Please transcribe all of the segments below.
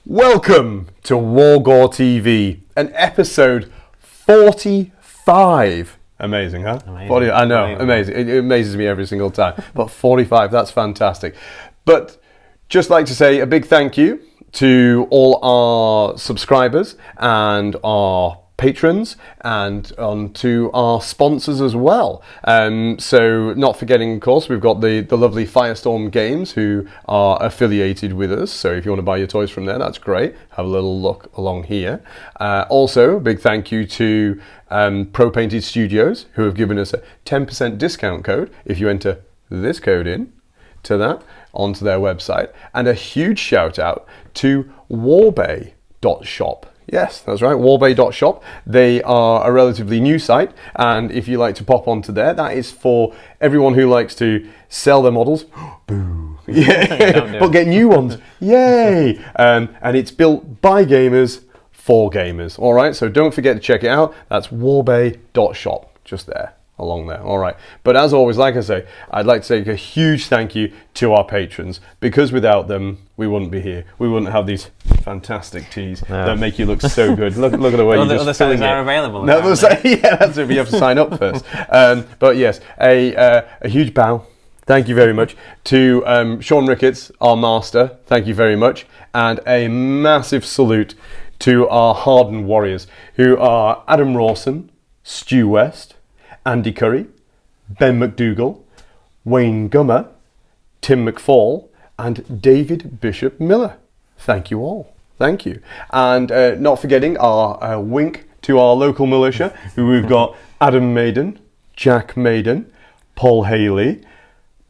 Welcome to WGTV, an episode 45. Amazing, huh? Amazing. 40, I know, amazing. It amazes me every single time. But 45, that's fantastic. But just like to say a big thank you to all our subscribers and our patrons and to our sponsors as well. So not forgetting, of course, we've got the lovely Firestorm Games who are affiliated with us. So if you want to buy your toys from there, that's great. Have a little look along here. Also, a big thank you to Pro Painted Studios who have given us a 10% discount code if you enter this code in to that onto their website. And a huge shout out to warbay.shop. Yes, that's right, warbay.shop. They are a relatively new site, and if you like to pop onto there, that is for everyone who likes to sell their models. Boo. Yeah, but get new ones. Yay! And it's built by gamers for gamers. All right, so don't forget to check it out. That's warbay.shop, just there. Along there, all right. But as always, like I say, I'd like to say a huge thank you to our patrons, because without them, we wouldn't be here. We wouldn't have these fantastic teas that make you look so good. Look at the way you just filling it. Are available. No, yeah, that's it. You have to sign up first. But yes, a huge bow. Thank you very much to Sean Ricketts, our master. Thank you very much, and a massive salute to our hardened warriors, who are Adam Rawson, Stu West, Andy Curry, Ben McDougall, Wayne Gummer, Tim McFall, and David Bishop Miller. Thank you all. Thank you. And not forgetting our wink to our local militia, who we've got Adam Maiden, Jack Maiden, Paul Haley,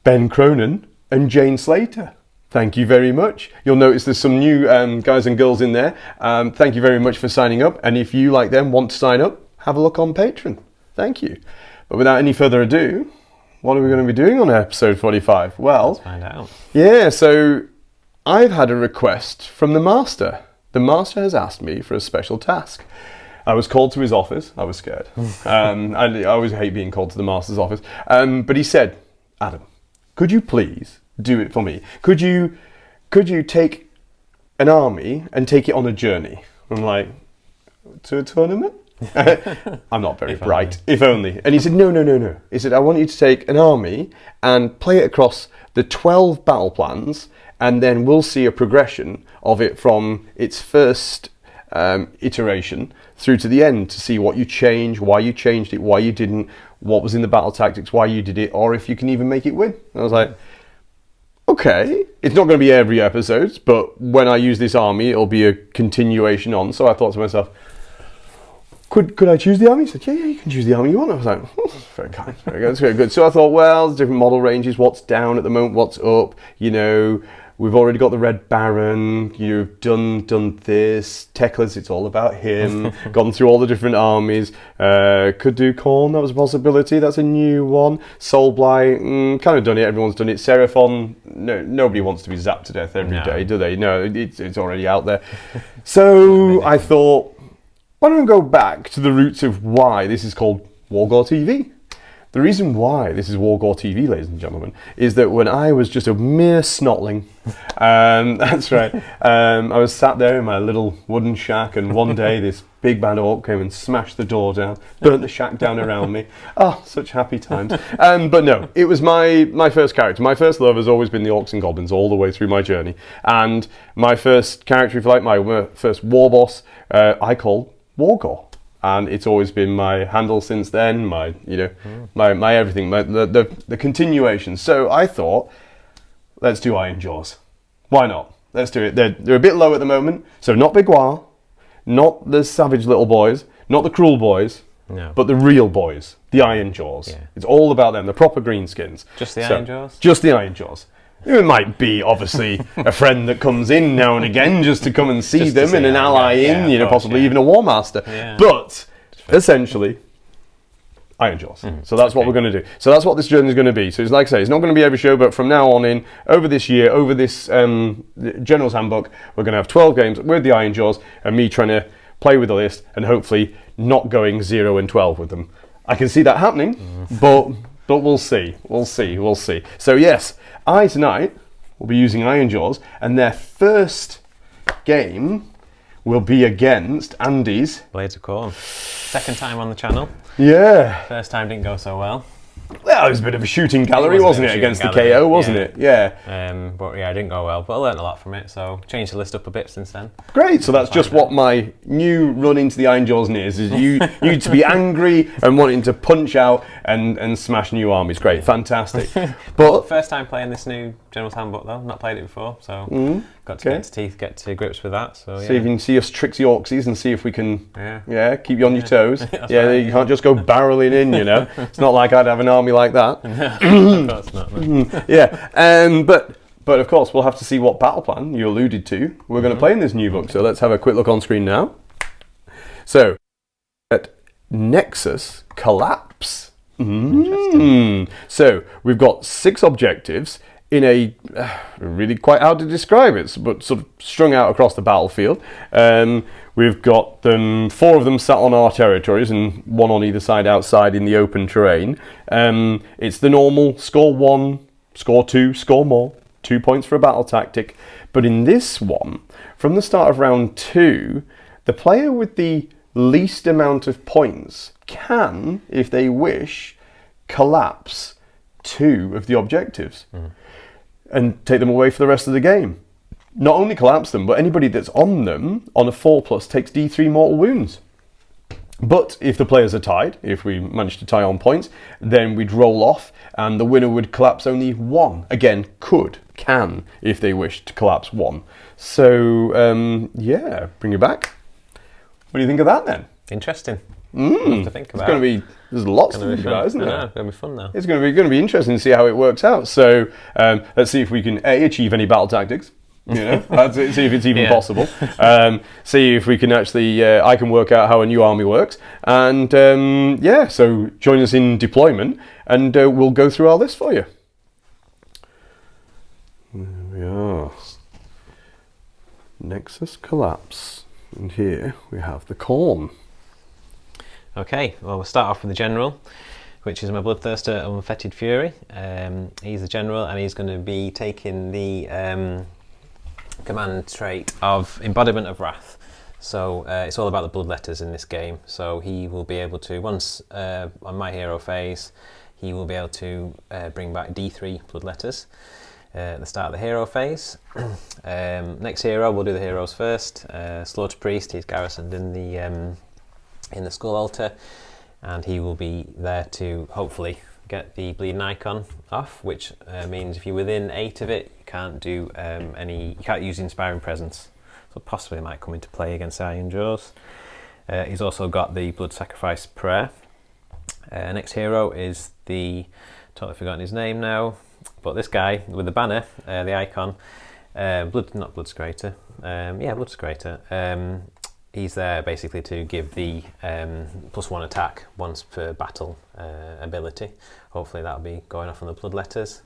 Ben Cronin, and Jane Slater. Thank you very much. You'll notice there's some new guys and girls in there. Thank you very much for signing up. And if you, like them, want to sign up, have a look on Patreon. Thank you. But without any further ado, what are we going to be doing on episode 45? Well, let's find out. Yeah, so I've had a request from the Master. The Master has asked me for a special task. I was called to his office. I was scared. I always hate being called to the Master's office. But he said, Adam, could you please do it for me? Could you take an army and take it on a journey? I'm like, to a tournament? I'm not very bright. If only. And he said, no. He said, I want you to take an army and play it across the 12 battle plans, and then we'll see a progression of it from its first iteration through to the end, to see what you change, why you changed it, why you didn't, what was in the battle tactics, why you did it, or if you can even make it win. And I was like, okay, it's not going to be every episode, but when I use this army, it'll be a continuation on. So I thought to myself, Could I choose the army? He said, yeah, you can choose the army you want. I was like, very kind, very good, that's very good. So I thought, well, there's different model ranges, what's down at the moment, what's up, we've already got the Red Baron, you've done this, Teclis, it's all about him, gone through all the different armies, could do Khorne, that was a possibility, that's a new one, Soulblight, kind of done it, everyone's done it, Seraphon, no, nobody wants to be zapped to death every day, do they? No, it's already out there. So I thought, why don't we go back to the roots of why this is called WGTV? The reason why this is WGTV, ladies and gentlemen, is that when I was just a mere snotling, that's right, I was sat there in my little wooden shack, and one day this big bad orc came and smashed the door down, burnt the shack down around me. Oh, such happy times. But no, it was my first character. My first love has always been the orcs and goblins all the way through my journey. And my first character, if you like, my first war boss, I called Wargor, and it's always been my handle since then. My everything, the continuation. So I thought, let's do Ironjawz. Why not? Let's do it. They're a bit low at the moment, so not Bigwar, not the savage little boys, not the cruel boys, but the real boys, the Ironjawz. Yeah. It's all about them, the proper greenskins. Just the Ironjawz? Just the Ironjawz. It might be, obviously, a friend that comes in now and again just to come and see them, and an ally possibly even a War Master. Yeah. But, essentially, Ironjawz. So that's what we're going to do. So that's what this journey is going to be. So it's like I say, it's not going to be every show, but from now on over this year, over this General's Handbook, we're going to have 12 games with the Ironjawz, and me trying to play with the list, and hopefully not going 0 and 12 with them. I can see that happening, but we'll see. We'll see. So yes, tonight will be using Ironjawz, and their first game will be against Andy's Blades of Khorne. Second time on the channel. Yeah. First time didn't go so well. Well, it was a bit of a shooting gallery, wasn't it? Against the KO, wasn't it? Yeah. But yeah, it didn't go well. But I learned a lot from it, so changed the list up a bit since then. Great. So that's just what my new run into the Ironjawz is you to be angry and wanting to punch out and smash new armies. Great. Fantastic. But first time playing this new General's Handbook, though. Not played it before, so got to get to grips with that. So, see if you can see us tricksy orcsies and see if we can keep you on your toes. Right, you can't just go barreling in, you know. It's not like I'd have an army like that. No, of course not. No. Yeah, but of course we'll have to see what battle plan you alluded to we're going to play in this new book. So let's have a quick look on screen now. So, at Nexus Collapse. So we've got 6 objectives in a really quite hard to describe it, but sort of strung out across the battlefield. We've got 4 of them sat on our territories and 1 on either side outside in the open terrain. It's the normal score 1, score 2, score more, 2 points for a battle tactic. But in this one, from the start of round 2, the player with the least amount of points can, if they wish, collapse 2 of the objectives and take them away for the rest of the game. Not only collapse them, but anybody that's on them on a 4+ takes D3 mortal wounds. But if the players are tied, if we manage to tie on points, then we'd roll off and the winner would collapse only 1. Again, can, if they wish to collapse 1. So, bring it back. What do you think of that then? Interesting. To think about. There's lots to think about, isn't there? It's going to be fun now. It's going to be interesting to see how it works out. So let's see if we can achieve any battle tactics. You know, see if it's even possible. See if we can actually, I can work out how a new army works. And so join us in deployment and we'll go through our list for you. There we are. Nexus Collapse. And here we have the Khorne. Okay, well we'll start off with the General, which is my Bloodthirster Unfettered Fury. He's the General and he's going to be taking the command trait of Embodiment of Wrath. So it's all about the blood letters in this game. So he will be able to, once on my hero phase, he will be able to bring back D3 blood letters at the start of the hero phase. Next hero, we'll do the heroes first. Slaughter Priest, he's garrisoned in the Skull Altar, and he will be there to hopefully get the bleeding icon off, which means if you're within 8 of it, you can't do you can't use Inspiring Presence. So possibly it might come into play against Ironjawz. He's also got the Blood Sacrifice Prayer. Next hero is totally forgotten his name now, but this guy with the banner, the icon, Blood Secretor. He's there basically to give the +1 attack once per battle ability. Hopefully that'll be going off on the blood letters.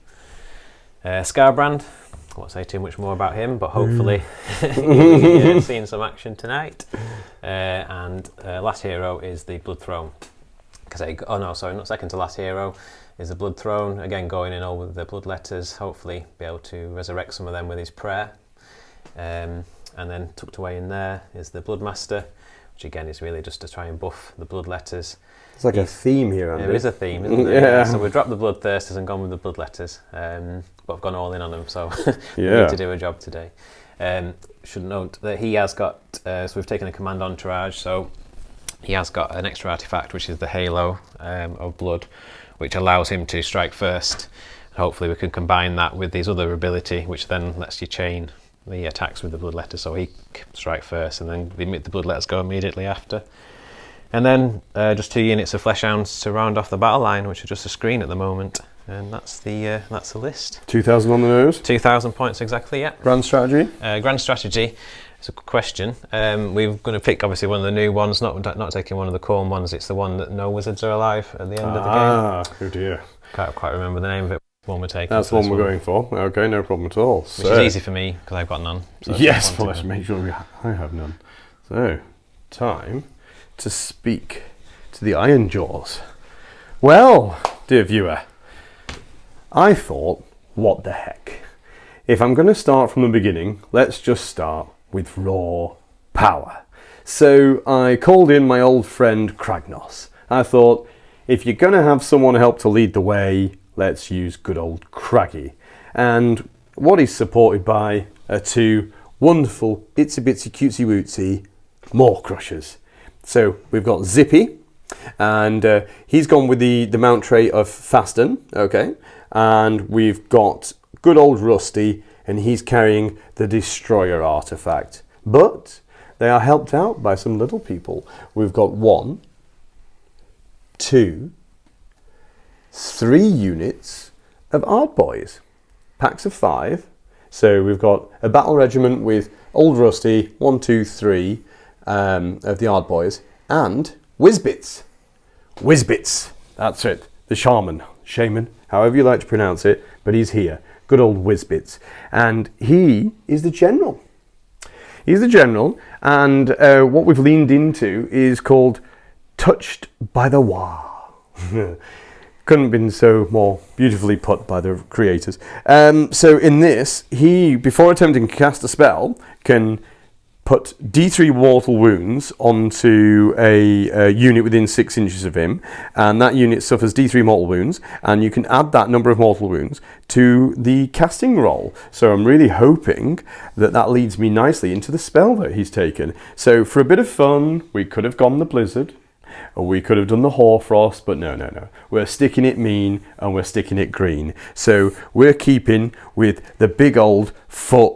Skarbrand, I won't say too much more about him, but hopefully you'll be seeing some action tonight. And last hero is the Blood Throne. Not second to last hero is the Blood Throne. Again, going in over the blood letters, hopefully be able to resurrect some of them with his prayer. And then tucked away in there is the Bloodmaster, which again is really just to try and buff the blood letters. It's like a theme here, Andy. There is a theme, isn't there? Yeah. So we've dropped the Bloodthirsters and gone with the blood letters, but I've gone all in on them, so we need to do a job today. Should note that he has got, so we've taken a command entourage, so he has got an extra artifact, which is the Halo of Blood, which allows him to strike first. Hopefully we can combine that with his other ability, which then lets you chain the attacks with the blood letters, so he strike first and then the blood letters go immediately after. And then just 2 units of Fleshhounds to round off the battle line, which are just a screen at the moment. And that's the list. 2,000 on the nose? 2,000 points exactly, yeah. Grand strategy? Grand strategy is a good question. We're going to pick obviously one of the new ones, not taking one of the Khorne ones. It's the one that no wizards are alive at the end of the game. Oh dear. Can't quite remember the name of it. One we're taking. That's the one we're going for. Okay, no problem at all. Which is easy for me because I've got none. So yes, well, let's make sure I have none. So, time to speak to the Ironjawz. Well, dear viewer, I thought, what the heck? If I'm going to start from the beginning, let's just start with raw power. So I called in my old friend Kragnos. I thought, if you're going to have someone help to lead the way, let's use good old Craggy. And what he's supported by are two wonderful itsy bitsy cutesy wootsy Maw Crushers. So we've got Zippy, and he's gone with the mount trait of Fasten, okay, and we've got good old Rusty, and he's carrying the Destroyer artifact. But they are helped out by some little people. We've got 1, 2, 3 units of Ard Boys, packs of 5. So we've got a battle regiment with old Rusty, 1, 2, 3 of the Ard Boys, and Whizbits. Whizbits, that's it. The shaman, however you like to pronounce it, but he's here. Good old Whizbits. And he is the general. He's the general, and what we've leaned into is called Touched by the Wa. Couldn't have been so more beautifully put by the creators. So in this, he, before attempting to cast a spell, can put D3 mortal wounds onto a unit within 6 inches of him, and that unit suffers D3 mortal wounds, and you can add that number of mortal wounds to the casting roll. So I'm really hoping that that leads me nicely into the spell that he's taken. So for a bit of fun, we could have gone the Blizzard, or we could have done the Hoarfrost, but no. We're sticking it mean, and we're sticking it green. So we're keeping with the big old foot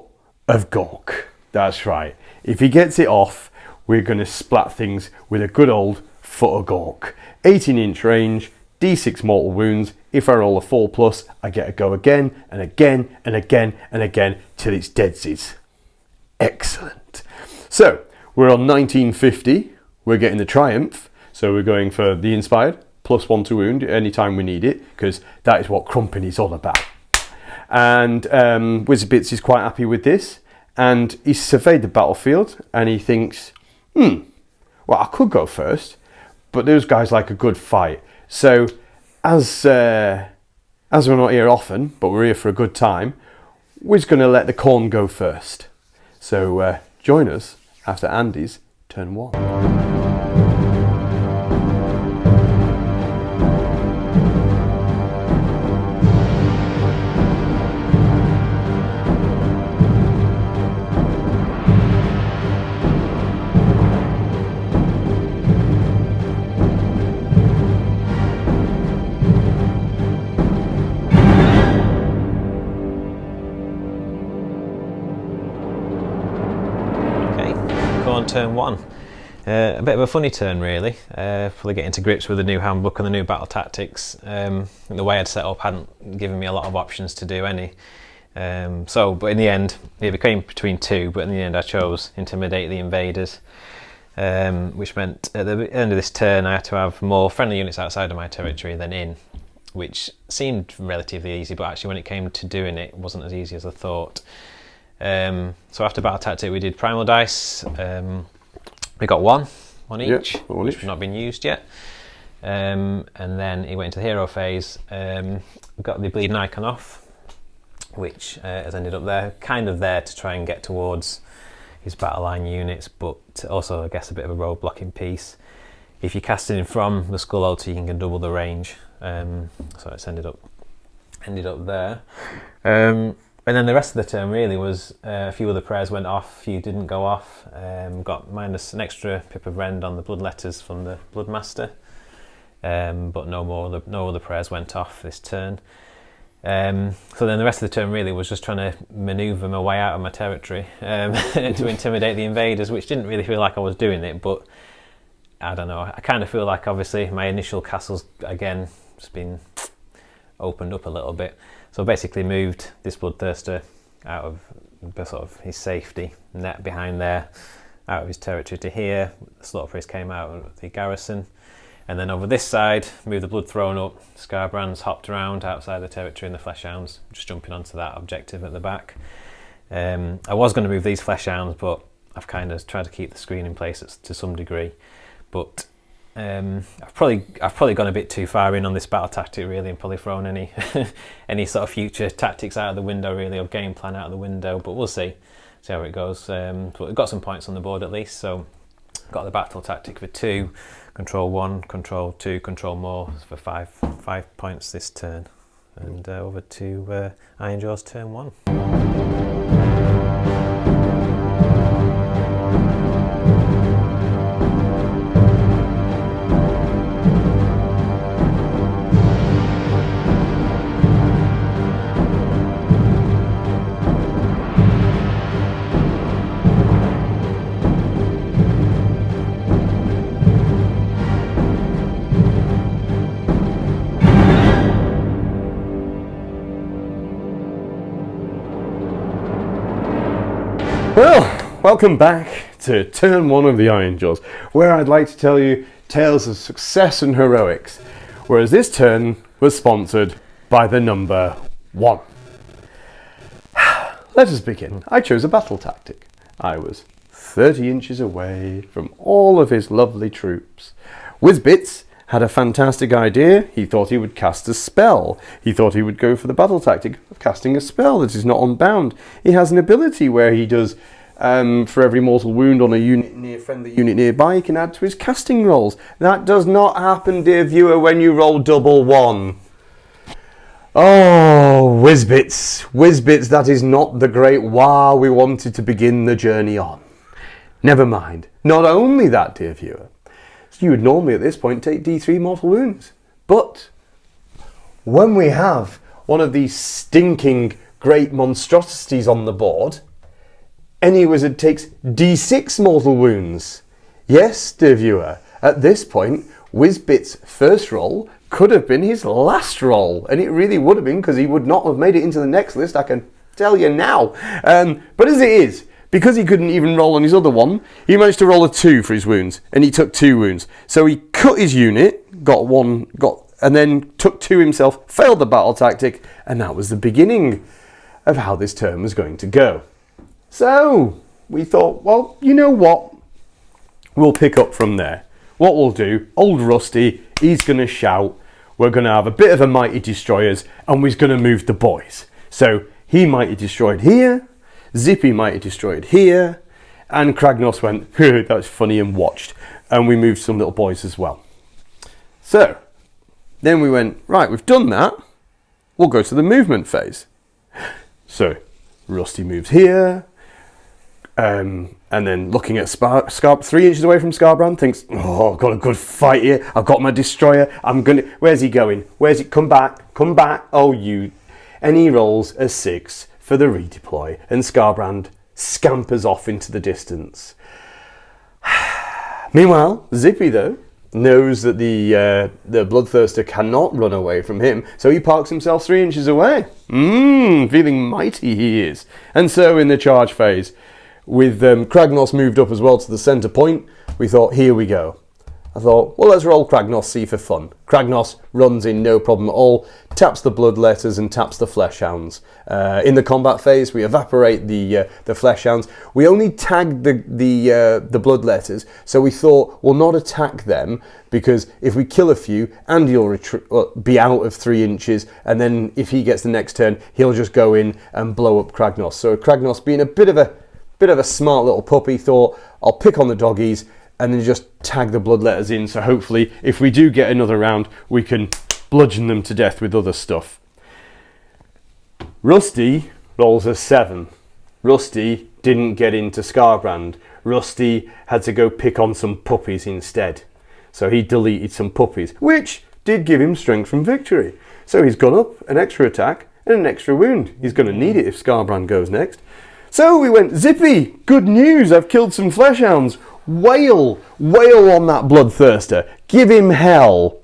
of Gork. That's right. If he gets it off, we're going to splat things with a good old foot of Gork. 18-inch range, D6 mortal wounds. If I roll a 4+, I get a go again, and again, and again, and again, till it's deadsies. Excellent. So, we're on 1950. We're getting the Triumph. So we're going for the Inspired, +1 to wound anytime we need it, because that is what Crumping is all about. And Wizardbits is quite happy with this. And he's surveyed the battlefield, and he thinks, well, I could go first, but those guys like a good fight. So, as we're not here often, but we're here for a good time, we're just going to let the Khorne go first. So, join us after Andy's turn 1. Turn 1. A bit of a funny turn really, probably getting to grips with the new handbook and the new battle tactics. The way I'd set up hadn't given me a lot of options to do any. But in the end, it became between 2, but in the end I chose Intimidate the Invaders, which meant at the end of this turn I had to have more friendly units outside of my territory than in, which seemed relatively easy, but actually when it came to doing it, it wasn't as easy as I thought. So after battle tactic we did primal dice. We got one each, which have not been used yet. And then he went into the hero phase. Got the bleeding icon off, which has ended up there, kind of there to try and get towards his battle line units, but also I guess a bit of a road blocking piece. If you're casting from the skull altar, you can double the range. So it's ended up there. And then the rest of the turn really was a few other prayers went off, a few didn't go off. Got minus an extra pip of rend on the blood letters from the Bloodmaster, but no other prayers went off this turn. So then the rest of the turn really was just trying to manoeuvre my way out of my territory to intimidate the invaders, which didn't really feel like I was doing it, but I don't know. I kind of feel like obviously my initial castle's again just been opened up a little bit. So basically moved this Bloodthirster out of sort of his safety net behind there, out of his territory to here. The Slaughter Priest came out of the garrison. And then over this side, moved the Blood Throne up. Skarbrand's hopped around outside the territory and the Fleshhounds, just jumping onto that objective at the back. I was going to move these Fleshhounds, but I've kind of tried to keep the screen in place to some degree. But I've probably gone a bit too far in on this battle tactic really, and probably thrown any any sort of future tactics out of the window really, or game plan out of the window. But we'll see. see how it goes. But we've got some points on the board at least, so got the battle tactic for 2, control 1, control 2, control more for 5 points this turn. And over to Ironjawz turn 1. Well, welcome back to turn 1 of the Ironjawz, where I'd like to tell you tales of success and heroics, whereas this turn was sponsored by the number 1. Let us begin. I chose a battle tactic. I was 30 inches away from all of his lovely troops. Whizbits had a fantastic idea. He thought he would cast a spell. He thought he would go for the battle tactic of casting a spell that is not unbound. He has an ability where he does, for every mortal wound on a friendly unit nearby, he can add to his casting rolls. That does not happen, dear viewer, when you roll double 1. Oh, Whizbits. Whizbits, that is not the great wow we wanted to begin the journey on. Never mind. Not only that, dear viewer, you would normally at this point take D3 mortal wounds. But when we have one of these stinking great monstrosities on the board, any wizard takes D6 mortal wounds. Yes, dear viewer, at this point, Whizbit's first roll could have been his last roll. And it really would have been, because he would not have made it into the next list, I can tell you now. But as it is, because he couldn't even roll on his other one, he managed to roll a 2 for his wounds, and he took 2 wounds. So he cut his unit, and then took 2 himself, failed the battle tactic, and that was the beginning of how this turn was going to go. So we thought, well, you know what? We'll pick up from there. What we'll do, old Rusty, he's going to shout, we're going to have a bit of a Mighty Destroyers, and we're going to move the boys. So he Mighty Destroyed here, Zippy Mighty Destroyed here, and Kragnos went, that was funny, and watched. And we moved some little boys as well. So, then we went, right, we've done that. We'll go to the movement phase. So, Rusty moves here. And then looking at 3 inches away from Skarbrand, thinks, oh, I've got a good fight here. I've got my Destroyer. Where's he going? Where's he? Come back. Oh, you. And he rolls a 6 for the redeploy, and Skarbrand scampers off into the distance. Meanwhile, Zippy, though, knows that the Bloodthirster cannot run away from him, so he parks himself 3 inches away. Feeling mighty he is. And so in the charge phase, with Kragnos moved up as well to the centre point, we thought, here we go. I thought, well, let's roll Kragnos, see for fun. Kragnos runs in no problem at all, taps the blood letters and taps the flesh hounds. In the combat phase, we evaporate the flesh hounds. We only tag the blood letters, so we thought we'll not attack them, because if we kill a few, Andy will be out of 3 inches, and then if he gets the next turn, he'll just go in and blow up Kragnos. So Kragnos, being a bit of a smart little puppy, thought, I'll pick on the doggies and then just tag the blood letters in, so hopefully if we do get another round, we can bludgeon them to death with other stuff. Rusty rolls a 7. Rusty didn't get into Skarbrand. Rusty had to go pick on some puppies instead. So he deleted some puppies, which did give him strength from victory. So he's gone up an extra attack and an extra wound. He's going to need it if Skarbrand goes next. So we went, Zippy, good news, I've killed some flesh hounds. Wail on that Bloodthirster. Give him hell.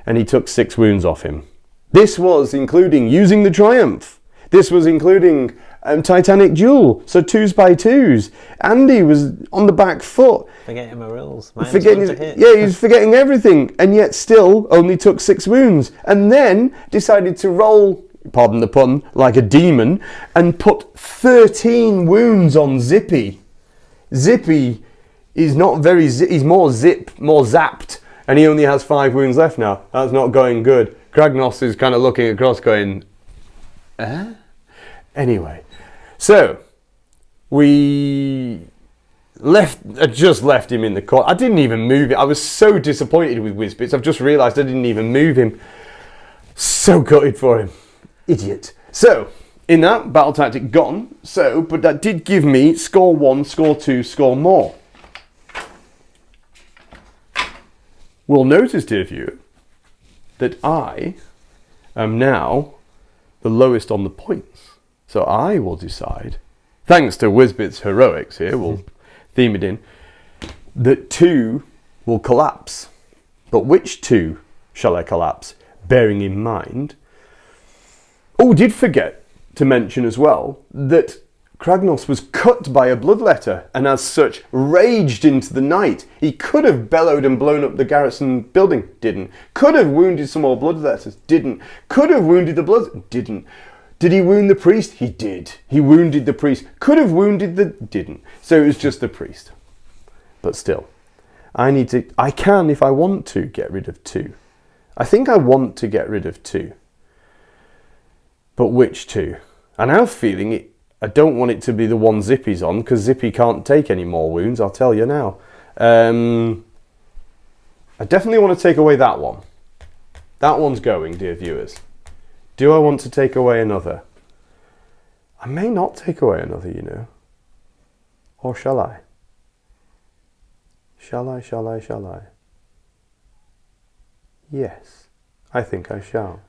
And he took 6 wounds off him. This was including using the Triumph. This was including Titanic Duel, so 2s by 2s. Andy was on the back foot. Forgetting my rules. He's forgetting everything, and yet still only took 6 wounds. And then decided to roll, pardon the pun, like a demon, and put 13 wounds on Zippy. Zippy is not very, he's more zapped, and he only has 5 wounds left now. That's not going good. Kragnos is kind of looking across going, Anyway, so I just left him in the corner. I didn't even move it. I was so disappointed with Whizbits. I've just realised I didn't even move him. So gutted for him. Idiot. So, in that, battle tactic gone. So, but that did give me score 1, score 2, score more. We'll notice, dear viewer, that I am now the lowest on the points. So I will decide, thanks to Whizbit's heroics here, we'll theme it in, that 2 will collapse. But which 2 shall I collapse? Bearing in mind, did forget to mention as well that Kragnos was cut by a bloodletter and as such raged into the night. He could have bellowed and blown up the garrison building, didn't. Could have wounded some more bloodletters, didn't. Could have wounded the blood, didn't. Did he wound the priest? He did. He wounded the priest. Could have wounded the... didn't. So it was just the priest. But still, I can, if I want to, get rid of 2. I think I want to get rid of 2. But which 2? And I have a feeling I don't want it to be the one Zippy's on, because Zippy can't take any more wounds, I'll tell you now. I definitely want to take away that one. That one's going, dear viewers. Do I want to take away another? I may not take away another, you know. Or shall I? Shall I? Yes, I think I shall.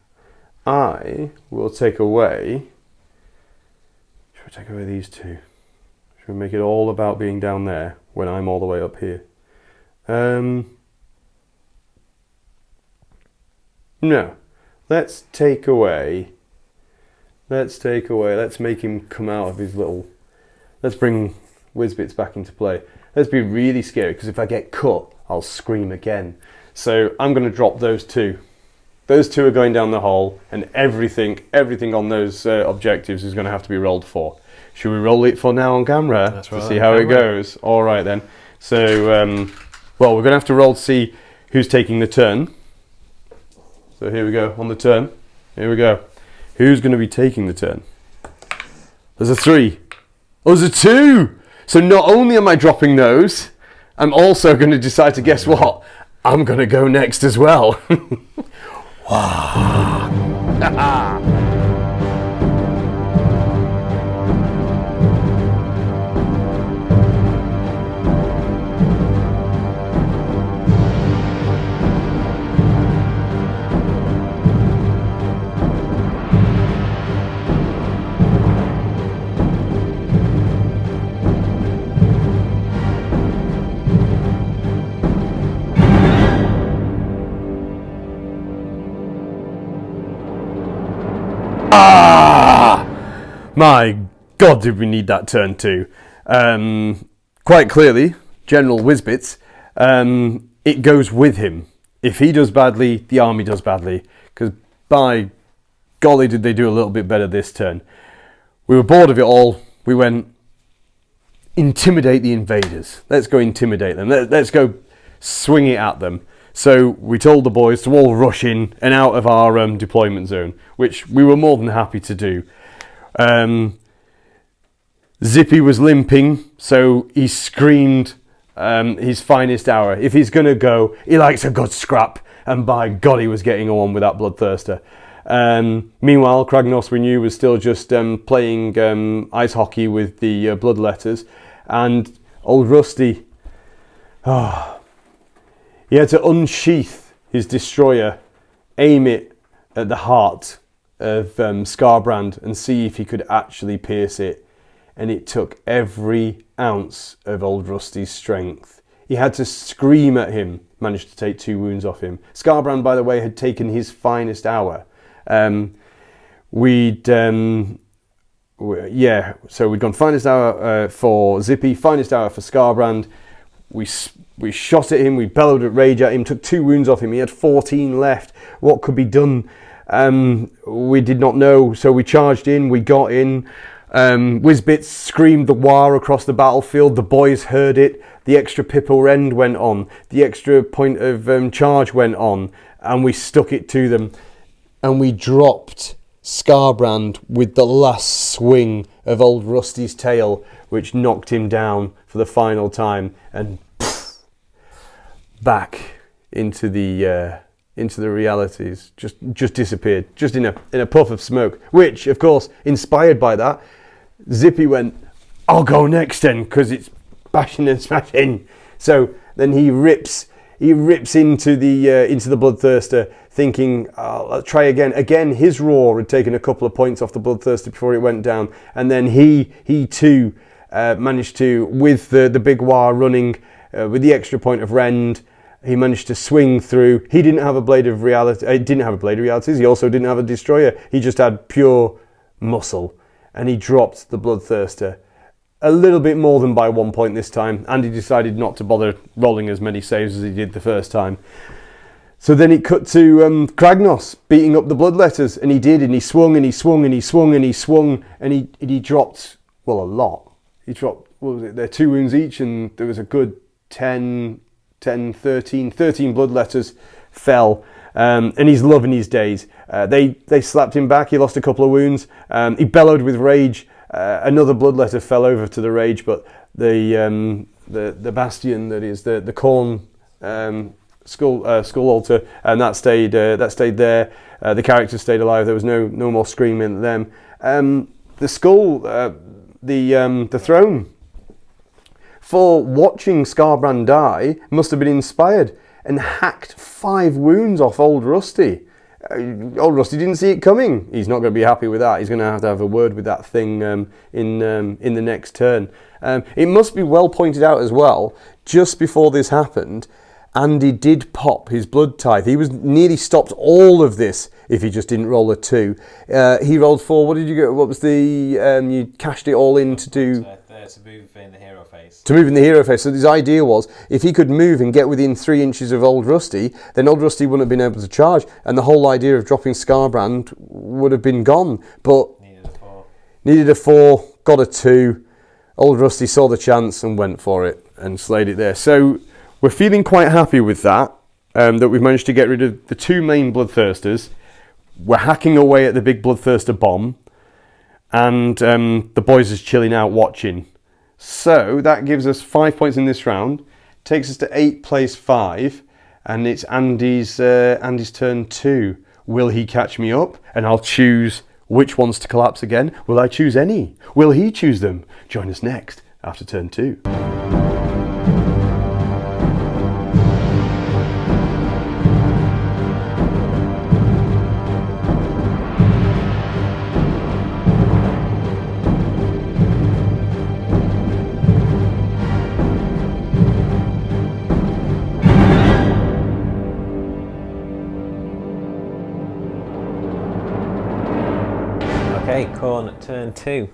I will take away... Should we take away these 2? Should we make it all about being down there when I'm all the way up here? No. Let's take away... Let's make him come out of his little... Let's bring Whizbits back into play. Let's be really scary, because if I get cut, I'll scream again. So I'm going to drop those 2. Those 2 are going down the hole, and everything on those objectives is going to have to be rolled for. Should we roll it for now on camera? That's right, to see how it goes? All right then. So, well, we're going to have to roll to see who's taking the turn. So here we go, on the turn. Here we go. Who's going to be taking the turn? There's a 3. Oh, there's a 2! So not only am I dropping those, I'm also going to decide to, guess what? I'm going to go next as well. Wow. My God, did we need that turn too? Quite clearly, General Whizbits, it goes with him. If he does badly, the army does badly. Because by golly, did they do a little bit better this turn. We were bored of it all. We went, intimidate the invaders. Let's go intimidate them. Let's go swing it at them. So we told the boys to all rush in and out of our deployment zone, which we were more than happy to do. Zippy was limping, so he screamed his finest hour. If he's going to go, he likes a good scrap, and by God, he was getting on with that bloodthirster. Meanwhile, Kragnos, we knew, was still just playing ice hockey with the bloodletters, and old Rusty, he had to unsheath his destroyer, aim it at the heart of Skarbrand and see if he could actually pierce it. And it took every ounce of old Rusty's strength. He had to scream at him, managed to take 2 wounds off him. Skarbrand, by the way, had taken his finest hour. So we'd gone finest hour for Zippy, finest hour for Skarbrand. We shot at him, we bellowed at rage at him, took 2 wounds off him. He had 14 left. What could be done? We did not know, so we charged in, we got in. Whizbits screamed the war across the battlefield. The boys heard it. The extra Pippo End went on. The extra point of charge went on. And we stuck it to them. And we dropped Skarbrand with the last swing of old Rusty's tail. which knocked him down for the final time, and back into the realities. Just disappeared, just in a puff of smoke. Which, of course, inspired by that, Zippy went, "I'll go next then, because it's bashing and smashing." So then he rips into the Bloodthirster, thinking, "Let's try again." Again, his roar had taken a couple of points off the Bloodthirster before it went down, and then he too managed to, with the big war running, with the extra point of rend, he managed to swing through. He didn't have a blade of reality. He didn't have a blade of realities. He also didn't have a destroyer. He just had pure muscle, and he dropped the Bloodthirster a little bit more than by 1 point this time, and he decided not to bother rolling as many saves as he did the first time. So then it cut to Kragnos beating up the Bloodletters, and he did, and he swung, and he swung, and he swung, and he swung, and he dropped, well, a lot. He dropped, what was it, they're 2 wounds each, and there was a good 13 Bloodletters fell, and he's loving his days. They slapped him back, he lost a couple of wounds, he bellowed with rage. Another Bloodletter fell over to the rage, but the bastion, that is the Khorne skull altar, and that stayed there. The characters stayed alive. There was no more screaming at them. The skull, the throne, for watching Skarbrand die, must have been inspired and hacked 5 wounds off Old Rusty. Old Rusty didn't see it coming. He's not going to be happy with that. He's going to have a word with that thing in the next turn. It must be well pointed out as well, just before this happened, Andy did pop his blood tithe. He was nearly stopped all of this if he just didn't roll a 2. He rolled 4. What did you get? What was the... you cashed it all in to do... To move in the hero phase. To move in the hero phase. So his idea was, if he could move and get within 3 inches of Old Rusty, then Old Rusty wouldn't have been able to charge, and the whole idea of dropping Skarbrand would have been gone. But needed a 4, got a 2. Old Rusty saw the chance and went for it and slayed it there. So we're feeling quite happy with that, that we've managed to get rid of the 2 main Bloodthirsters. We're hacking away at the big Bloodthirster bomb, and the boys is chilling out watching. So that gives us 5 points in this round, takes us to 8 plays 5, and it's Andy's turn 2. Will he catch me up? And I'll choose which ones to collapse again. Will I choose any? Will he choose them? Join us next after turn 2. Okay, Khorne at turn 2.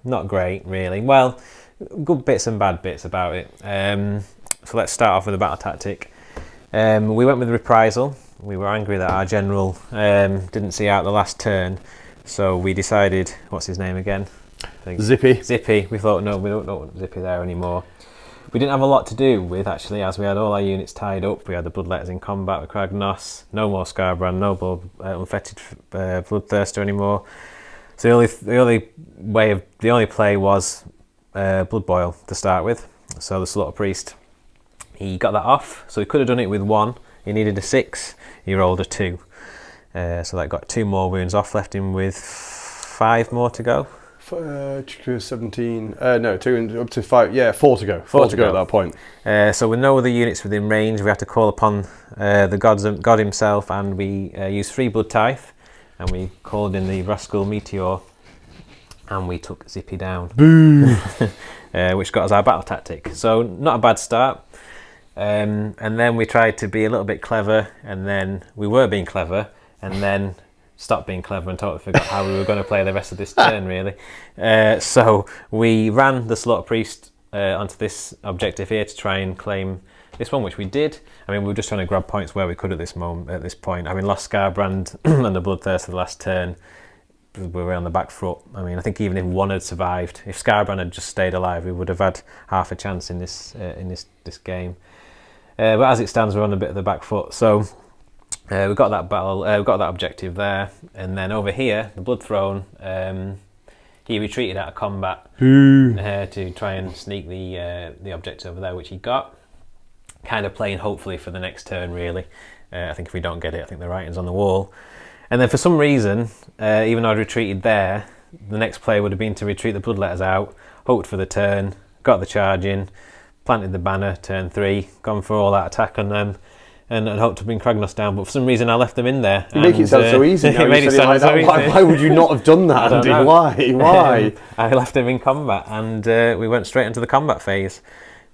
Not great, really. Well, good bits and bad bits about it. So let's start off with the battle tactic. We went with reprisal. We were angry that our general didn't see out the last turn, so we decided, what's his name again? Zippy. Zippy. We thought, no, we don't want Zippy there anymore. We didn't have a lot to do with, actually, as we had all our units tied up. We had the Bloodletters in combat with Kragnos, no more Skarbrand, no more unfettered Bloodthirster anymore. So the only play was Blood Boil to start with. So the Slaughter Priest, he got that off. So he could have done it with 1. He needed a 6. He rolled a 2. So that got 2 more wounds off, left him with 5 more to go. 17, no, 2 up to 5, yeah, 4 to go. 4 to go at that point. So with no other units within range, we had to call upon the God himself, and we used 3 blood tithe, and we called in the Rascal Meteor, and we took Zippy down. Boo! Which got us our battle tactic. So not a bad start. And then we tried to be a little bit clever, and then we were being clever, and then stopped being clever and totally forgot how we were going to play the rest of this turn, really. So we ran the Slaughter Priest onto this objective here to try and claim this one, which we did. I mean, we were just trying to grab points where we could at this point. I mean, lost Skarbrand and the Bloodthirster the last turn. We were on the back foot. I mean, I think even if 1 had survived, if Skarbrand had just stayed alive, we would have had half a chance in this game. But as it stands, we're on a bit of the back foot. So we got that battle. We got that objective there, and then over here, the Blood Throne. he retreated out of combat to try and sneak the object over there, which he got. Kind of playing hopefully for the next turn, really. I think if we don't get it, I think the writing's on the wall. And then for some reason, even though I'd retreated there, the next play would have been to retreat the bloodletters out, hoped for the turn, got the charge in, planted the banner, turn 3, gone for all that attack on them, and hoped to bring Kragnos down. But for some reason, I left them in there. You make it sound so easy now. Made it sound so easy. Why would you not have done that, Andy? Why? I left them in combat, and we went straight into the combat phase.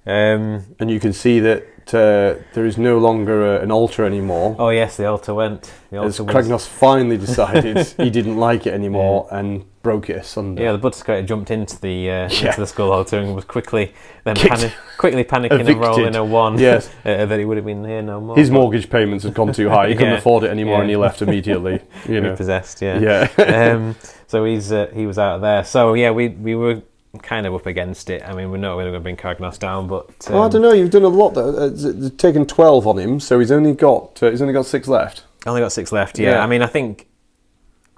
And you can see that there is no longer an altar anymore. Oh yes, the altar went. As Kragnos finally decided he didn't like it anymore and broke it asunder. Yeah, the Bloodscraper jumped into the skull altar and was quickly panicking evicted. and rolling a 1. Yes, that he would have been here no more. His mortgage payments had gone too high. He couldn't afford it anymore, and he left immediately. Repossessed. Yeah. Yeah. So he was out of there. So yeah, we were kind of up against it. I mean, we know we're going to bring Kragnos down, but I don't know. You've done a lot. Taken 12 on him, so he's only got 6 left. Only got 6 left. Yeah. I mean, I think.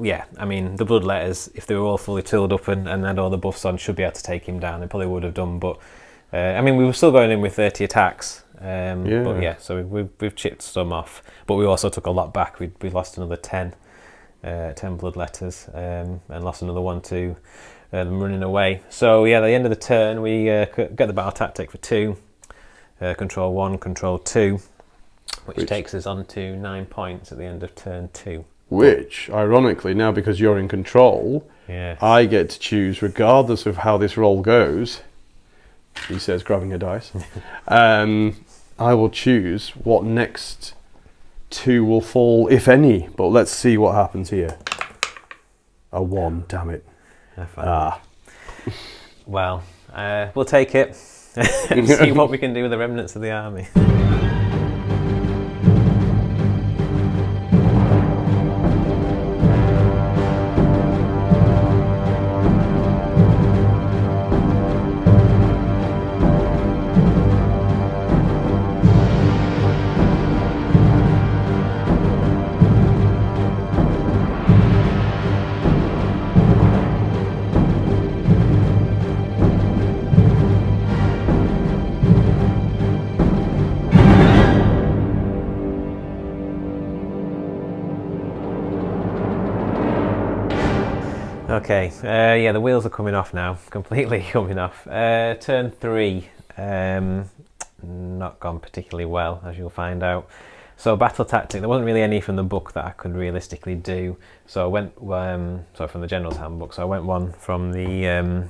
Yeah, I mean, the bloodletters, if they were all fully tooled up and had all the buffs on, should be able to take him down. They probably would have done, but I mean, we were still going in with 30 attacks. But yeah, so we've chipped some off, but we also took a lot back. We lost another 10 bloodletters, and lost another 1 to them running away. So yeah, at the end of the turn, we get the battle tactic for 2, control 1, control 2, which takes us on to 9 points at the end of turn 2. Which, ironically, now because you're in control, I get to choose, regardless of how this roll goes, he says, grabbing a dice, I will choose what next 2 will fall, if any. But let's see what happens here. A 1, damn it. Well, we'll take it and see what we can do with the remnants of the army. Okay, yeah, the wheels are coming off now, completely coming off. Turn 3, not gone particularly well, as you'll find out. So battle tactic, there wasn't really any from the book that I could realistically do. So I went, from the General's Handbook, so I went one from the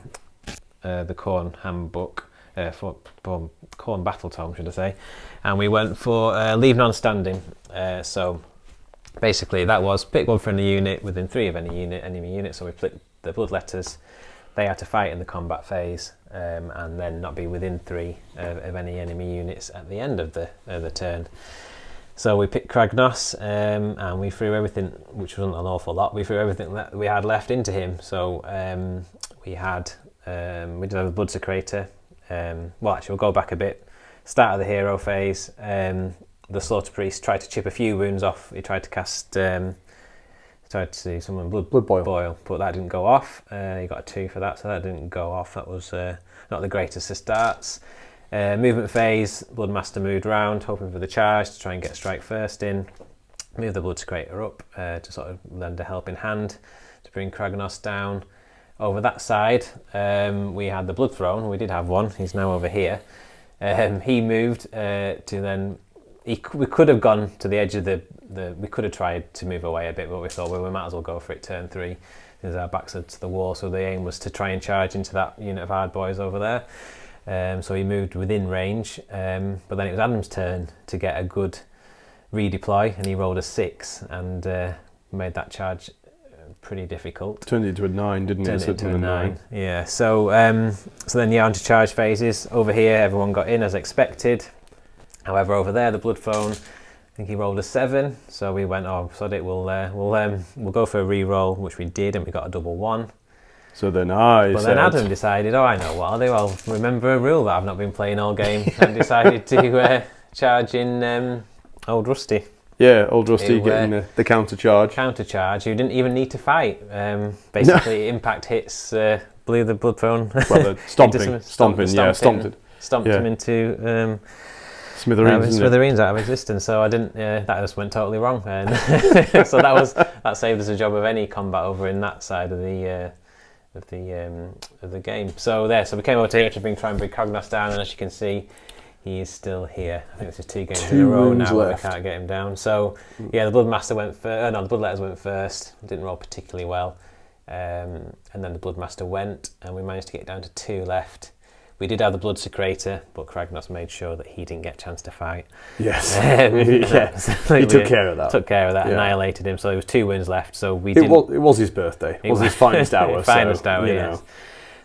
Khorne Handbook, for Khorne Battle Tome, should I say. And we went for Leave None Standing. So basically that was pick one friendly unit within 3 of any enemy unit. So we flipped the bloodletters. They had to fight in the combat phase and then not be within 3 of any enemy units at the end of the turn. So we picked Kragnos and we threw everything, which wasn't an awful lot, we threw everything that we had left into him. So we did have a Blood Secretor. Well, actually, we'll go back a bit. Start of the hero phase, the Slaughter Priest tried to chip a few wounds off. He tried to cast, tried to see someone blood boil, but that didn't go off. He got a 2 for that, so that didn't go off. That was not the greatest of starts. Movement phase, Bloodmaster moved round, hoping for the charge to try and get strike first in. Move the Blood Secretor up to sort of lend a helping hand to bring Kragnos down. Over that side, we had the Blood Throne. We did have one. He's now over here. He moved to then. We could have gone to the edge of we could have tried to move away a bit, but we thought, well, we might as well go for it turn 3. Because our backs are to the wall, so the aim was to try and charge into that unit of hard boys over there. So he moved within range, but then it was Adam's turn to get a good redeploy, and he rolled a 6 and made that charge pretty difficult. Turned it into a 9, didn't it? Turned it into a 9. Yeah. So then onto charge phases. Over here, everyone got in as expected. However, over there, the Blood Throne, I think he rolled a 7. So we went, oh, sod it, we'll go for a re-roll, which we did, and we got a double 1. So then then Adam decided, oh, I know what I'll do. I'll remember a rule that I've not been playing all game, and decided to charge in Old Rusty. Yeah, old Rusty who, getting the counter charge. Who didn't even need to fight. Basically, impact hits blew the Bloodthrone. Well, stomped him into smithereens out of existence. So I didn't. That just went totally wrong. And so that saved us a job of any combat over in that side of the game. So we came over to here to try and bring Kragnos down, and as you can see, he is still here. I think this is 2 games in a row now where we can't get him down. So yeah, the Bloodmaster went first. No, the Bloodletters went first. Didn't roll particularly well, and then the Bloodmaster went, and we managed to get down to 2 left. We did have the Blood Secretor, but Kragnos made sure that he didn't get a chance to fight. Yes, he took care of that. Annihilated him. So there was 2 wins left. So it was his birthday. It was his finest hour. Hour, yes.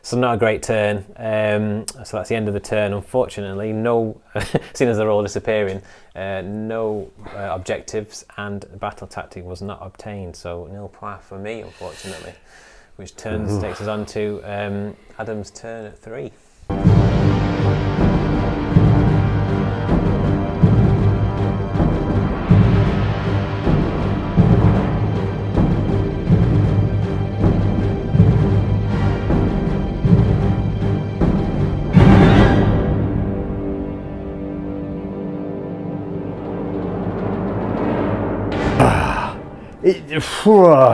So not a great turn. So that's the end of the turn. Unfortunately, no. Seeing as they're all disappearing, no objectives and battle tactic was not obtained. So nil point for me, unfortunately. Which takes us on to Adam's turn at 3.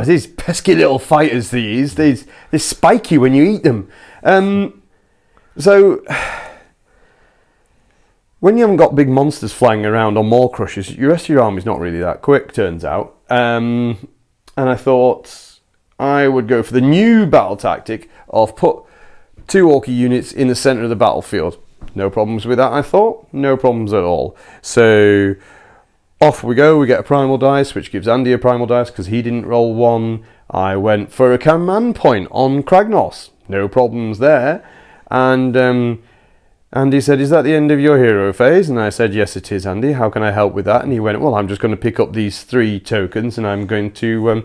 These pesky little fighters, they're spiky when you eat them. So when you haven't got big monsters flying around or maw crushers, the rest of your army's not really that quick, turns out. And I thought I would go for the new battle tactic of put 2 Orky units in the centre of the battlefield. No problems with that, I thought. No problems at all. So off we go. We get a primal dice, which gives Andy a primal dice because he didn't roll 1. I went for a command point on Kragnos. No problems there. And Andy said, "Is that the end of your hero phase?" And I said, "Yes, it is, Andy. How can I help with that?" And he went, "Well, I'm just going to pick up these 3 tokens and I'm going to,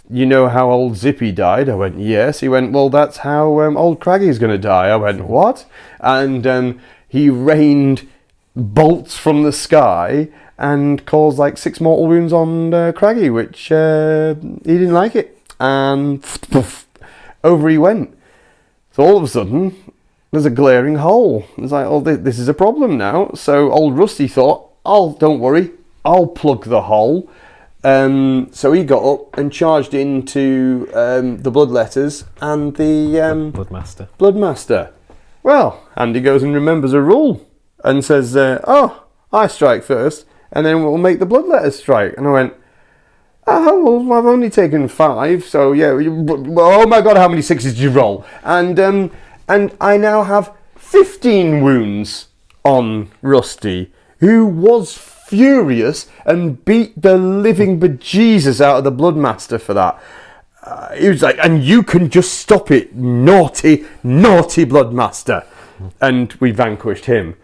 you know how old Zippy died?" I went, "Yes." He went, "Well, that's how old Craggy's going to die." I went, "What?" And he rained bolts from the sky and caused like 6 mortal wounds on Craggy, which he didn't like it. And over he went. So all of a sudden, there's a glaring hole. It's like, oh, this is a problem now. So old Rusty thought, "Oh, don't worry, I'll plug the hole." So he got up and charged into the Bloodletters and the Bloodmaster. Well, Andy goes and remembers a rule and says, "Oh, I strike first, and then we'll make the Bloodletters strike." And I went, "Oh, well, I've only taken 5, so yeah. Oh my God, how many 6s did you roll?" And I now have 15 wounds on Rusty, who was furious and beat the living bejesus out of the Bloodmaster for that. He was like, "And you can just stop it, naughty, naughty Bloodmaster." And we vanquished him.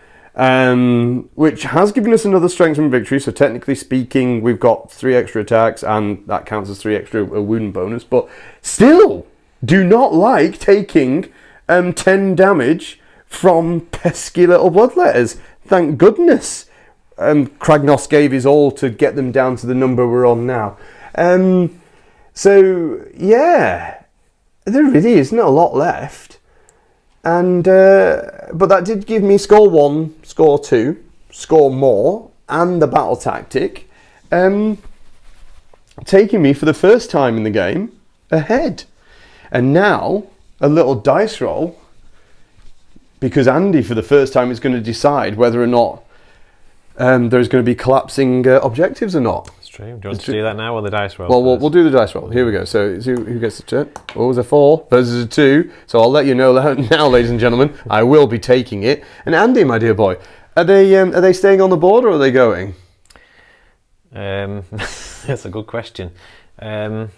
Which has given us another strength from victory. So technically speaking, we've got 3 extra attacks, and that counts as 3 extra wound bonus. But still, do not like taking 10 damage from pesky little Bloodletters. Thank goodness. Kragnos gave his all to get them down to the number we're on now. So yeah, there really isn't a lot left. And but that did give me score 1, score 2, score more, and the battle tactic, taking me for the first time in the game ahead. And now a little dice roll, because Andy for the first time is going to decide whether or not there's going to be collapsing objectives or not. It's true. Do you want to do that now or the dice roll? Well, we'll do the dice roll. Here we go. So who gets the turn? Oh, it was a 4 versus a 2. So I'll let you know now, ladies and gentlemen, I will be taking it. And Andy, my dear boy, are they staying on the board or are they going? That's a good question. I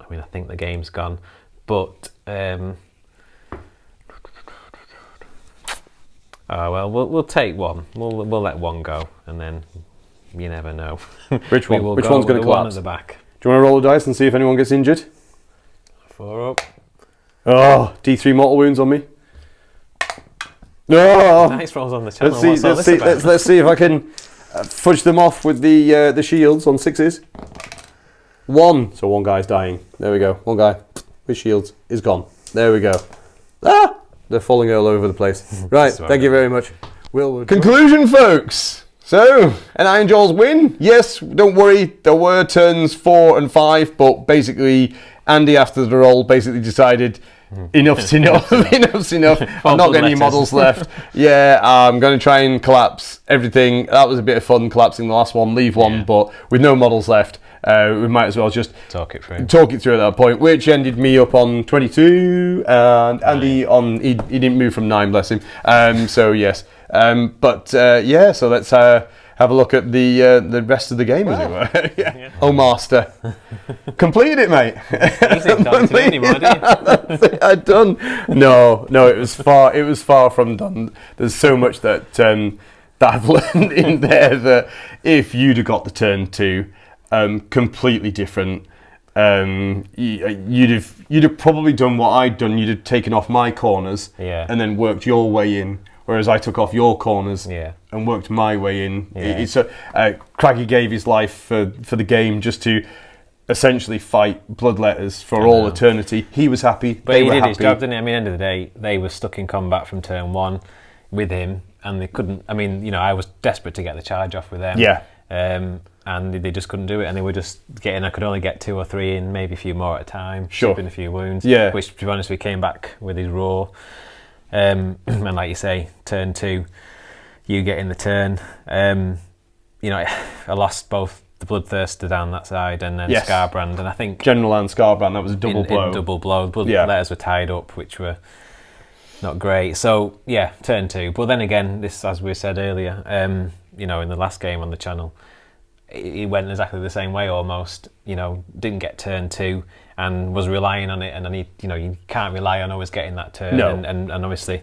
mean, I think the game's gone, but well, we'll take 1. We'll let 1 go, and then you never know. Which one? Which one's going to collapse? One at the back. Do you want to roll the dice and see if anyone gets injured? 4 up. Oh, D3 mortal wounds on me. No. Dice rolls on the channel. Let's see if I can. Fudge them off with the shields on 6s. 1. So one guy's dying. There we go. One guy with shields is gone. There we go. Ah! They're falling all over the place. Right, thank you very much. Conclusion, folks. So, an Ironjawz win. Yes, don't worry. There were turns 4 and 5, but basically, Andy, after the roll, basically decided enough's enough. Enough's enough. I've not got any models left. Yeah, I'm going to try and collapse everything. That was a bit of fun, collapsing the last one, leave one, but with no models left, we might as well just talk it through at that point, which ended me up on 22, and Andy on he didn't move from 9, bless him. So yes, yeah. So let's have a look at the rest of the game, as it were. Yeah. Oh, master, completed it, mate. Easy, don't do anymore, do you? I'm done. No, it was far from done. There's so much that I've learned in there that if you'd have got the turn 2. Completely different. You'd have probably done what I'd done. You'd have taken off my corners and then worked your way in, whereas I took off your corners and worked my way in. Craggy gave his life for the game just to essentially fight bloodletters for all eternity. He was happy. But he did his job, didn't he? I mean, at the end of the day, they were stuck in combat from turn 1 with him, and they couldn't. I mean, I was desperate to get the charge off with them. Yeah. And they just couldn't do it, and they were just getting. I could only get 2 or 3 in, maybe a few more at a time. Sure. Shipping a few wounds. Yeah. Which, to be honest, we came back with his raw. And like you say, turn 2, you get in the turn. I lost both the Bloodthirster down that side and then Skarbrand, and I think General and Skarbrand, that was a double blow. In double blow. The Bloodletters were tied up, which were not great. So yeah, turn 2. But then again, this, as we said earlier, in the last game on the channel, he went exactly the same way almost. Didn't get turn 2 and was relying on it, and then you can't rely on always getting that turn. No. And obviously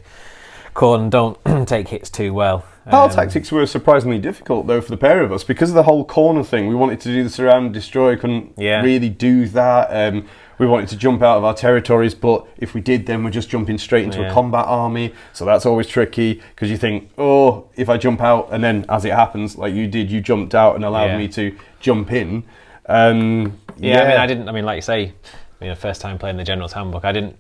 Khorne don't take hits too well. Our tactics were surprisingly difficult though for the pair of us because of the whole corner thing. We wanted to do the surround and destroy, couldn't really do that. We wanted to jump out of our territories, but if we did, then we're just jumping straight into a combat army. So that's always tricky because you think, oh, if I jump out, and then as it happens, like you did, you jumped out and allowed me to jump in. I mean, like you say, first time playing the General's Handbook, I didn't,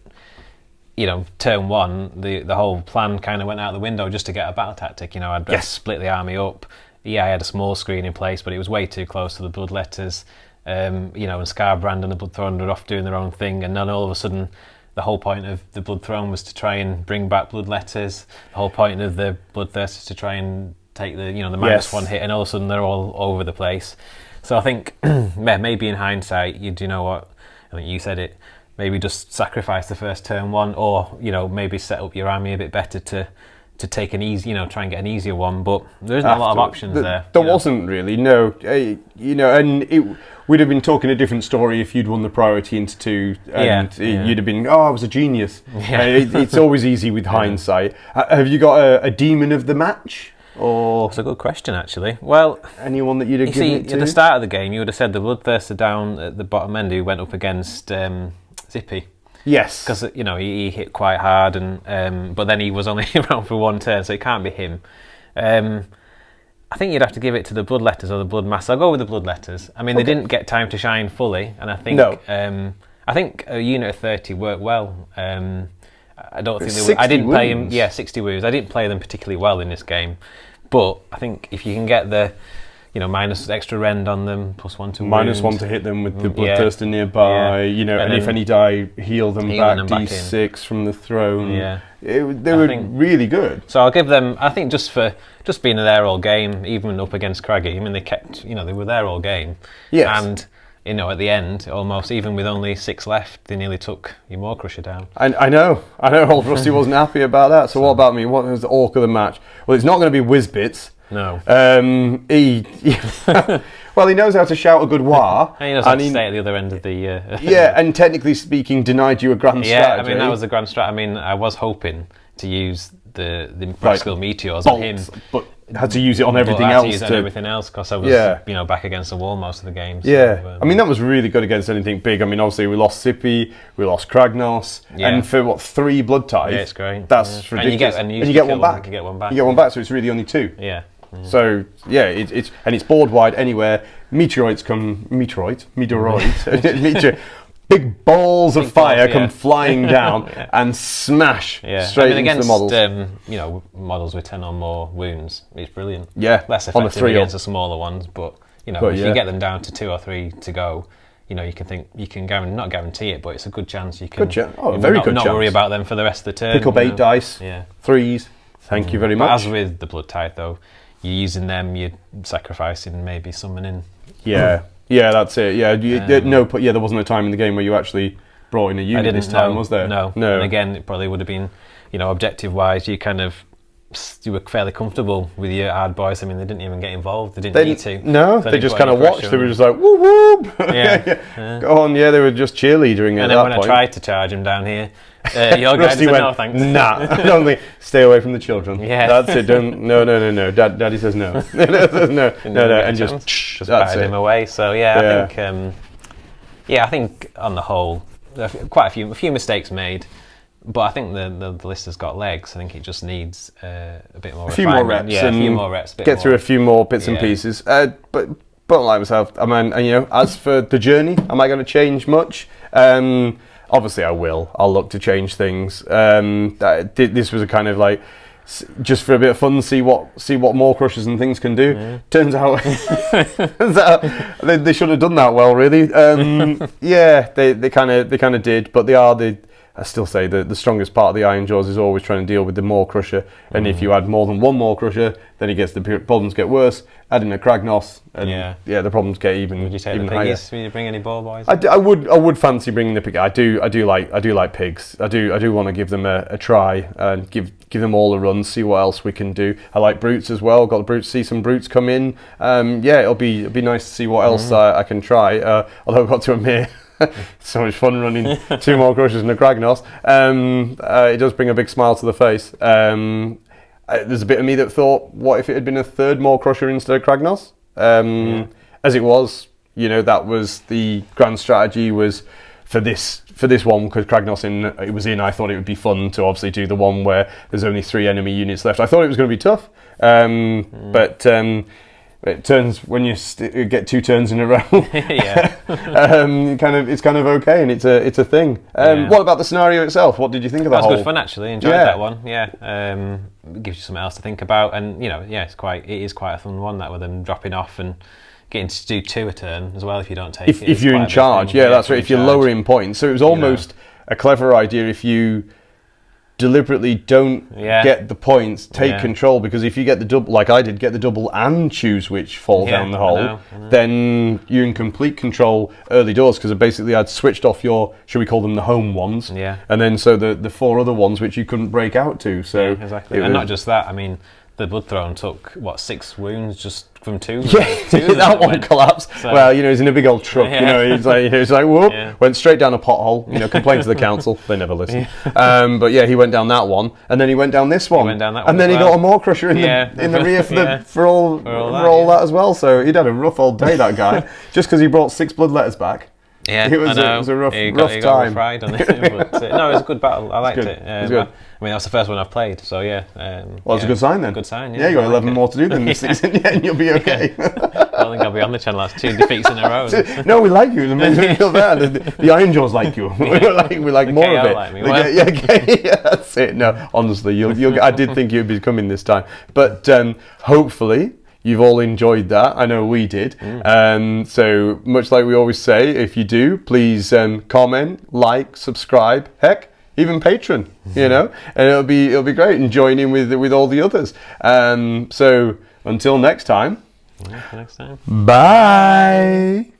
turn 1, the whole plan kind of went out the window just to get a battle tactic. I'd split the army up. Yeah, I had a small screen in place, but it was way too close to the Bloodletters. And Skarbrand and the Bloodthrone were off doing their own thing, and then all of a sudden the whole point of the Bloodthrone was to try and bring back Bloodletters. The whole point of the Bloodthirst is to try and take the the -1 hit, and all of a sudden they're all over the place. So I think maybe in hindsight, you know what, I think you said it, maybe just sacrifice the first turn 1, or maybe set up your army a bit better to take an easy, try and get an easier one, but there isn't a lot of options there. There wasn't really, no. And it would have been talking a different story if you'd won the priority into 2, and you'd have been, I was a genius. Yeah. It's always easy with hindsight. Have you got a demon of the match? Or that's a good question, actually. Well, anyone that you'd have given it to? At the start of the game, you would have said the Bloodthirster down at the bottom end who went up against Zippy. Yes, because he hit quite hard, and but then he was only around for 1 turn, so it can't be him. I think you'd have to give it to the Bloodletters or the Bloodmaster. I'll go with the Bloodletters. I mean, they didn't get time to shine fully, and I think I think a unit of 30 worked well. I don't think they were, I didn't play them. Yeah, 60 wounds. I didn't play them particularly well in this game, but I think if you can get the minus extra rend on them, +1 to minus wound. 1 to hit them with the Bloodthirster nearby, and if any die, heal them back, D6 from the throne. Yeah, they were really good. So I'll give them, I think, just being there all game, even up against Craggy. I mean, they kept, they were there all game. Yes. And at the end, almost, even with only 6 left, they nearly took your Maw Crusher down. I know. Old Rusty wasn't happy about that. So what about me? What was the orc of the match? Well, it's not going to be Whizbits. No. He knows how to shout a good wah. And he knows how to stay at the other end of the... and technically speaking, denied you a grand strategy. Yeah, I mean, that was a grand strat. I mean, I was hoping to use the Practical Meteors on him. But had to use it on everything else. Because I was back against the wall most of the games. Yeah, so, I mean, that was really good against anything big. I mean, obviously we lost Zippy, we lost Kragnos, and for 3 blood ties. Yeah, it's great. That's ridiculous. And you get one back. You get one back, so it's really only 2. Yeah. So yeah, it's board wide anywhere. Meteoroids, big balls of fire come flying down and smash straight into the models. Models with 10 or more wounds, it's brilliant. Yeah, less effective against the smaller ones, but if you get them down to 2 or 3 to go, you can not guarantee it, but it's a good chance you can. Good chance. Oh, very good chance. Not worry about them for the rest of the turn. Pick up 8 dice. 3s. Thank you very much. But as with the Blood Tithe, though, you're using them, you're sacrificing, maybe summoning. Yeah, that's it. Yeah, there wasn't a time in the game where you actually brought in a unit this time, was there? No. And again, it probably would have been, objective-wise, you were fairly comfortable with your hard boys. I mean, they didn't even get involved. They didn't need to. No, they just kind of watched. They were just like, whoop, whoop. Go on, they were just cheerleading at that point. And then when I tried to charge him down here, your guy said, no, thanks. Nah, only stay away from the children. Yeah. That's it. No. Daddy says no. no, and just batted him away. So I think on the whole, quite a few mistakes made. But I think the list has got legs. I think it just needs a bit more. A few more reps. Yeah, a few more reps. Get through a few more bits and pieces. But like myself, I mean, as for the journey, am I going to change much? Obviously, I will. I'll look to change things. This was a kind of like just for a bit of fun, see what more crushers and things can do. Yeah. Turns out they should have done that well, really. They kind of did, but they are I still say the strongest part of the Ironjawz is always trying to deal with the Maw Crusher, and if you add more than one Maw Crusher, then the problems get worse. Add in a Kragnos, and the problems get even. Would you take even the piggies? Would you bring any ball boys? I would fancy bringing the pig. I do like pigs. I do want to give them a try and give them all a run, see what else we can do. I like brutes as well. Got the brutes. See some brutes come in. It'll be nice to see what else I can try. Although I've got to admit. So much fun running 2 more crushers and a Kragnos. It does bring a big smile to the face. There's a bit of me that thought, what if it had been a 3rd Maw Crusher instead of Kragnos? As it was, that was the grand strategy was for this one, because Kragnos I thought it would be fun to obviously do the one where there's only 3 enemy units left. I thought it was going to be tough, but it turns when you get 2 turns in a row. It's kind of okay, and it's a thing. What about the scenario itself? What did you think of that? That was good fun, actually. Enjoyed that one. It gives you something else to think about, and it is quite a fun one, that with them dropping off and getting to do 2 a turn as well if you don't take it. If you're in charge, that's right. If you're lowering points, so it was almost a clever idea if you deliberately don't get the points, take control, because if you get the double, like I did, get the double and choose which fall down the hole, I know. Then you're in complete control early doors, because basically I'd switched off your, should we call them the home ones, and then so the 4 other ones which you couldn't break out to. So exactly, and not just that. I mean, the Blood Throne took 6 wounds just from 2. That one collapsed. So, well, he's in a big old truck. He's like whoop, went straight down a pothole. Complained to the council. They never listen. But he went down that one, and then he went down this one. He went down that one, and then he got a Maw Crusher in the rear for all that as well. So he'd had a rough old day, that guy, just because he brought 6 bloodletters back. Yeah, it was a rough time. Got fried on it, but, no, it was a good battle. I liked it. It was good. I mean, that's the first one I've played, so it's a good sign then. Good sign, yeah. You got 11 more to do than this season, and you'll be okay. I don't think I'll be on the channel. That's 2 defeats in a row. No, we like you. It makes me feel bad. The Ironjawz like you. we like more of it. Like me. That's it. No, honestly, I did think you'd be coming this time, but hopefully. You've all enjoyed that. I know we did. So much like we always say, if you do, please comment, like, subscribe, heck, even Patreon. And it'll be great, and join in with all the others. So until next time. Next time. Bye.